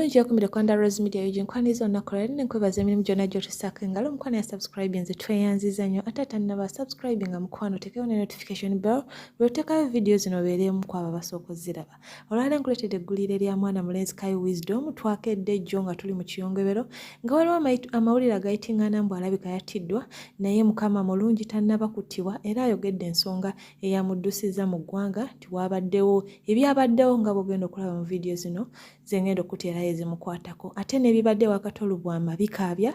Mulungi yakumire Kwanda Rose Media yuje nkwaniza onakola nne nkwebaza emirimu gyonna gy'otusaka ngalo omukwano ya subscribe nze tweyanziza nnyo ate atannaba subscribe nga mukwano teekayo ne notification bell lw'oteekayo video zino obeereemu kwabo abasooka ozziraba. Olwaleero nkuleetedde eggulire lya mwana mulenzi Kaye Wisdom twakedde Jjo nga tuli mu kiyongebero nga waliwo amawulire agayitingana mbu alabika yattiddwa naye Mukama mulungi tannaba kuttibwa era ayogedde ensonga eyamuddusiza mu ggwanga nti waabaddewo ebyabaddewo nga bw'ogenda okulaba mu video zino zengendo kutera ezimukwatako ate nebibadde wa Kato Lubwama bikaabya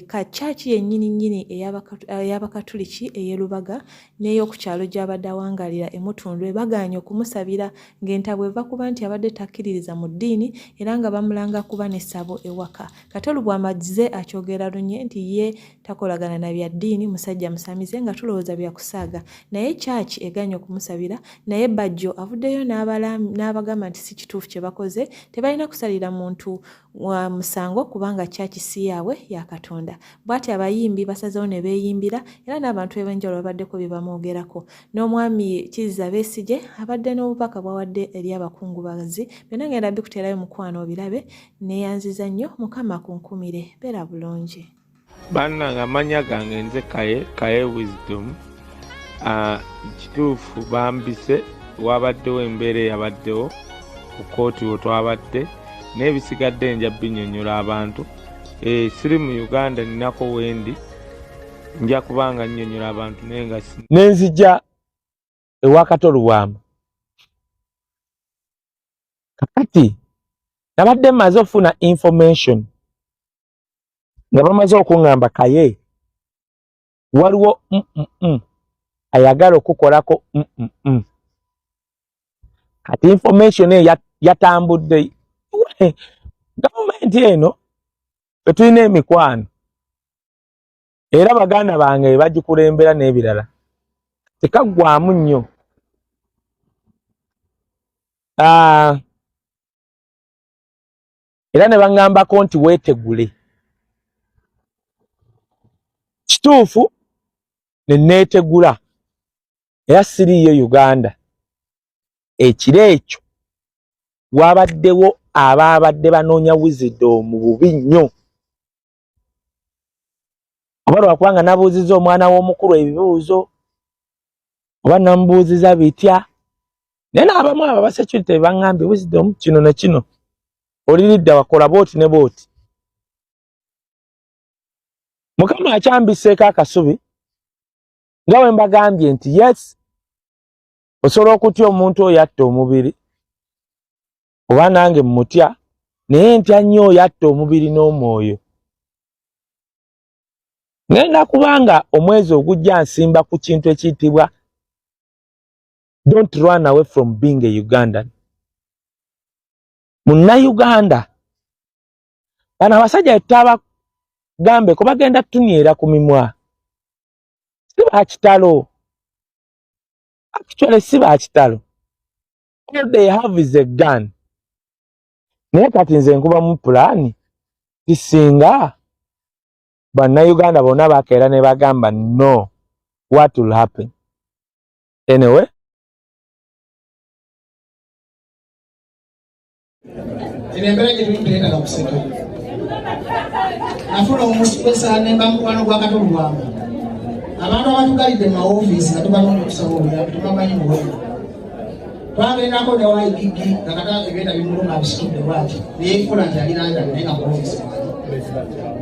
ka church yennyini ey'abakatuliki ey'Elubaga n'ey'okukyalo gy'abadde awangalira emutundwe baganye okumusabira ng'entabwe eva kuba nti abadde takkiririza mu ddiini era nga bamulanga kuba n'essabo ewaka. Kato Lubwama azze akyogera lunye nti ye takolagana na bya ddiini musajja musamize nga tulowooza byakusaaga naye church eganye okumusabira naye Bajjo avuddeyo n'abagamba nti si kituufu kye bakoze tebalina kusalira muntu wa musango kubanga church si yaabwe ya Katonda. Bw'ati abayimbi basazeewo ne beeyimbira era n'abantu eb'enjawulo babaddeko bye bamwogerako n'omwami Kizza Besigye abadde n'obubaka bwawadde eri abakungubazi byonna ngenda bikuteerayo mukwano obirabe neeyanziza nnyo Mukama kunkumire beera bulungi. Bannange amannya gange nze Kaye Wisdom. Kituufu bambise wabaddewo embeera eyabaddewo ku kooti wo twabadde n'ebisigadde nja binyonyola abantu. Siri mu Uganda ninako wendi nja kubanga nnyonnyola abantu naye nga nenzija ewa Kato Lubwama. Kakati nabadde mmaze okufuna information nga bamaze okuŋŋamba Kaye waliwo ayagala okukolako kati information yatambudde gavumenti eno etulina emikwano era baganda bange bagikulembera n'ebirala tekaggwamu nnyo. Era ne baŋŋambako nti weetegule. Kituufu ne neetegula era siriiyo Uganda. Ekiro ekyo wabaddewo ababadde banoonya wisdom bubi nnyo. Oba lwakubanga nabuuziza omwana w'omukulu ebibuuzo oba namubuuziza bitya naye n'abamu abo abasecurity baŋŋambye wisdom kino ne kino oliridda wakola booti ne booti. Mukama akyambiseeko akasubi nga we mbagambye nti yes osobola okutya omuntu oyo atta omubiri oba nange mmutya naye ntya nnyo oyo atta omubiri n'omwoyo. Ngenda kubanga omwezi ogujja nsimba ku kintu ekiyitibwa don't run away from being a Ugandan. Munnayuganda bano abasajja tutabagambe ko bagenda tunyeera ku mimwa si bakitalo. Actually si bakitalo. All they have is a gun. Naye kati nze nkuba mu pulaani kisinga bannayuganda bonna bakeera ne bagamba no what will happen anyway. Embera gyetuyita na kuseka nafuna omusipesa nemba mukwano gwa Kato Lubwama abantu abatugalidde mu office nga tubalonda okusaba obuyambi tubamanyi muwendo twagendako ne waigigi nga kata ebenda bimuluma bisitudde bwati neyekikola nti aliranda naye nga mu office.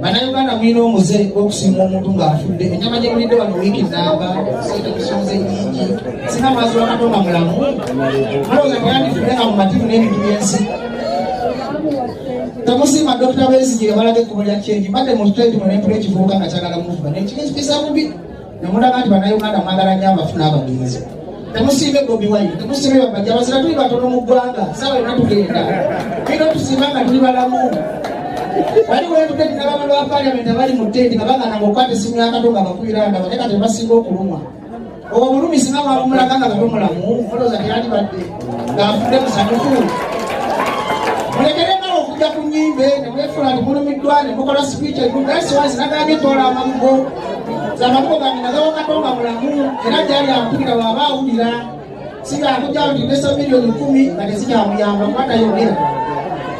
Bannayuganda mulina omuze gw'okusiima omuntu ng'afudde ennyama gye mulidde wano wiiki namba sente kusonze nyingi sina maazi wa Katonda mulamu malowooza teyandifudde nga mu mativu n'ebintu by'ensi. Tamusiima Dr. Besigye balaga ekkubo lya kyenyi mbadde mu statement n'empula ekivubuka nga kyagala muvuba nekikisa bubi nemulaga nti bannayuganda mwagala nnyo abafuna abagenzi. Tamusiime Bobi Wine tamusiime babajja abazira tuli batono mu ggwanga saawa yonna tugenda bino tusiima nga tuli balamu. Waliwo entugeti n'abamandu ba Parliament abali mu ttenti nga bagana ng'okwata essimu ya Kato nga bakuyiranda bate kati basinga okulumwa. Obwo bulumi singa mwabumulaga nga Kato mulamu mulowooza teyandibadde ng'afudde musanyufu. Mulekere nga okujja ku nnyimbe ne mwefula nti mulumiddwa ne mukola speech entugaasiwazi nagambye toola amabugo z'amabugo gange nagawo Kato nga mulamu era gyali ampulira bw'aba awulira singa akujjawo nti nesa miliyoni 10 nga tezikyamuyamba kuba tayogera.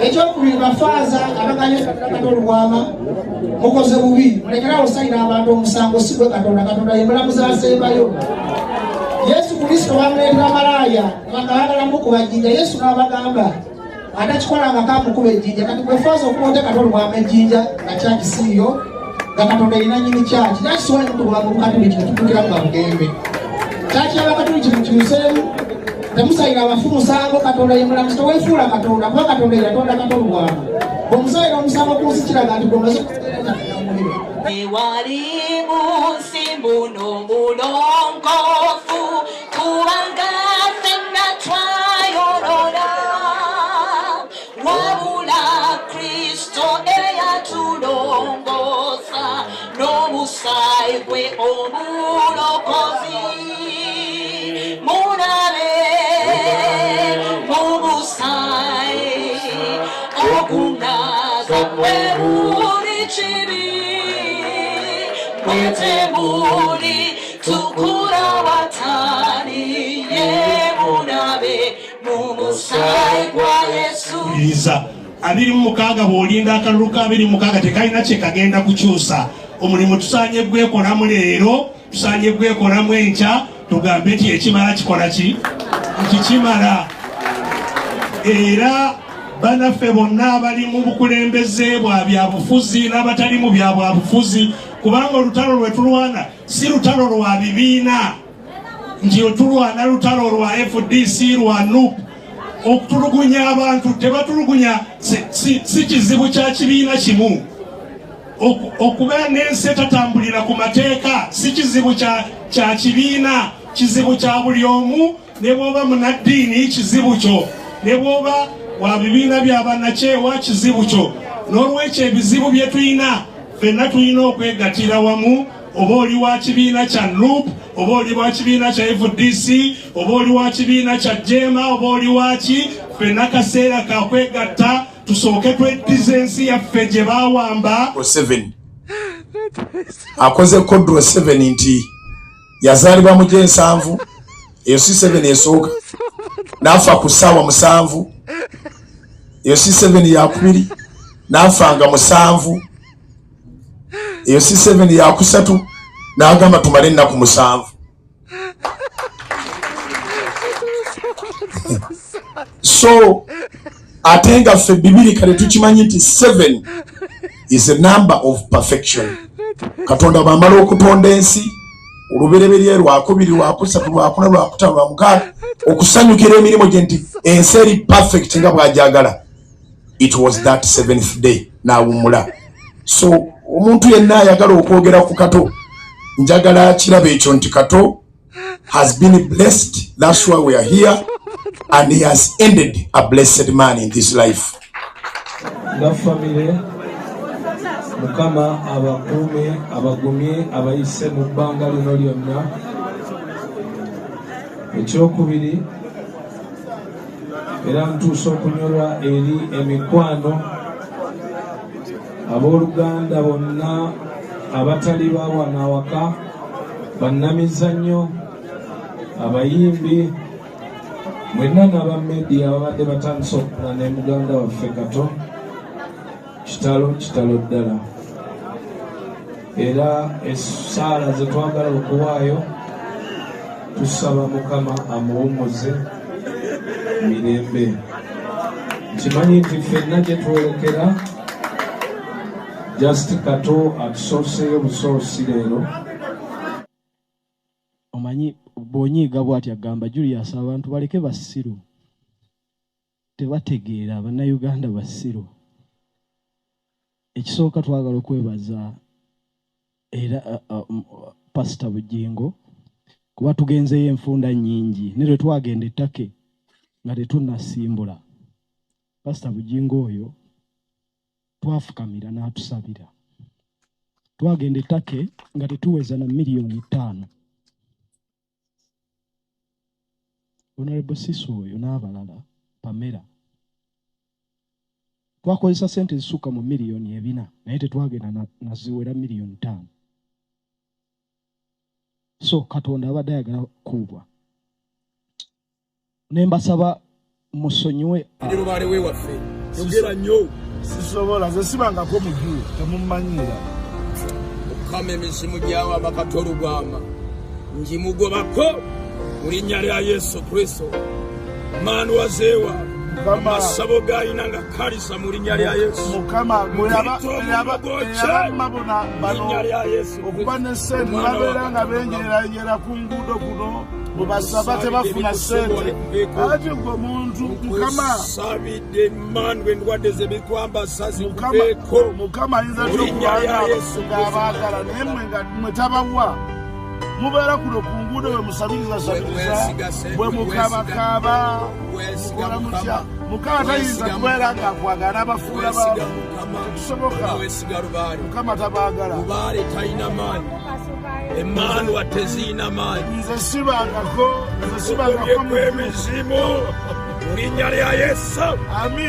ekyokubiri bafaaza abaganye Kato Lubwama mukoze bubi mulekerawo sayira abantu omusango si gwe Katonda yemulamuzi asembayo. Yesu Kristo bamuleetera malaaya bakabagalamu kubajjinja. Yesu n'abagamba atakikolanga kamukuba ejjinja. Kati bwefaaza okumonte Kato Lubwama ejjinja nga kyakisiiyo nga Katonda yina nyini kyaki nakisobola nokutubula mu Bukatoliki netutukiramu nga bugembe. Kyaki Abakatoliki mukimuseemu temusayira abafu musango. Katonda yemulamuzi toweefuula Katonda kuba Katonda yatonda Kato Lubwama. Bw'omusayira omusango ku nsi kiraga nti bw'omaze kuteereza namuliro. Ewali musimbu n'omulongofu kubanga ffenna twayonoona wabula Kristo eyatulongoosa n'omusaayi gwe omulokozi. Mulabe mu musaayi okunaaza kwe buli kibi Muli tukura watani ye munabe mumusai kwa Yesu. Iza abiri mukaga bolinda akaluka abiri mukaga tekalina kye kagenda kukyusa. Omulimu tusanye gwekolamu leero tusanye gwekolamu enkya tugambe nti ekimala kikola ki kikimala. Era banaffe bonna abali mu bukulembeze bwa byabufuzi n'abatali mu bya bwabufuzi kubanga olutalo lwe tulwana si lutalo lwa bibiina nti otulwana lutalo lwa FDC lwa NUP. Okutulugunya abantu tebatulugunya si kizibu kya kibiina kimu. Okubeera n'ensi etatambulira ku mateeka si kizibu kya kibiina, kizibu kya buli omu. Ne bw'oba munaddiini kizibu kyo, ne bw'oba wa bibiina by'abannakyewa kizibu kyo. N'olwekyo ebizibu bye tulina ffenna tulina okwegattira wamu. Oba oli wa kibiina kya NUP, oba oli wa kibiina kya FDC, oba oli wa kibiina kya Jema, oba oli waki, ffenna kaseera kakwegatta tusooke tweddiza ensi yaffe gye baawamba. 7 akoze kodro 7 nti yazaalibwa mu Gyensanvu, eyo si 7 esooka, n'afa ku ssaawa 7, eyo si 7 yakubiri, n'afanga 7, eyo si 7 yakusatu, n'agamba tumale ennaku 7. So ate nga ffe Bibiri kale tukimanyi nti 7 is a number of perfection. Katonda bw'amala okutonda ensi, olubereberye lwakubiri lwakusatu lwakuna lwakutaano lwamukaaga, okusanyukira emirimu gye nti ensi eri perfect nga bw'ajagala. It was that 7th day n'awummula. So omuntu yenna ayagala okwogera ku Kato, njagala kiraba ekyo nti Kato has been blessed. That's why we are here, and he has ended a blessed man in this life. La famille Mukama abakume abagumye abayise mu bbanga lino lyonna. Ekyokubiri era ntuusa okunyolwa eri emikwano abooluganda bonna abatali bawana awaka, bannamizannyo, abayimbi, mwenna n'abamedia ababadde batandise okukula ne muganda waffe Kato, kitalo ddala. Era essaala ze twagala okuwaayo tusaba Mukama amuwummuze mirembe. Nkimanyi nti ffenna gye twolekera just Kato atusooseyo busoosi leero. Omanyi bw'onyiiga bw'ati agamba Julius abantu baleke basiru, tebategeera bannayuganda basiru. Ekisooka twagala okwebaza era Pastor Bujingo kuba tugenzeyo enfunda nnyingi ne lwe twagenda ettake nga tetunnasimbula. Pastor Bujingo oyo twafukamira n'atusabira. Twagenda ettake nga tetuweza na $5,000,000. Honorable Siso oyo n'abalala Pamela twakozesa sente zisuka mu $4,000,000 naye tetwagenda naziwera $5,000,000. So Katonda abadde ayagala kuubwa. Ne mbasaba musonyiwe yogera nnyo. Sisobola nze sibangako muju temumanyira. Mukama emisimu gyawe Kato Lubwama ngimugobako mu linnya lya Yesu Kristo. Mani wazeewa amasabo gayina nga kalisa mu linnya lya Yesu. Mukama mabona bano okuba ne sente babeera nga bengerera ku nguudo kuno mubasaba tebafuna sente. Ati gwe muntu Mukama sabidde mani endwadde zebikwambasa zikubeeko. Mukama ayinza okuwanga ng'abaagala naye mwe tabawa mubeera kuno ku nguudo bwe musabiriza bwe mukabakaba mukola mutya. Mukama tayinza kubeera ng'akwagala abafuula baamu tekisoboka. Mukama tabaagala. Lubaale talina maanyi, emmanuwa teziina maanyi. Nze sibangako emizimu mu linnya lya Yesu.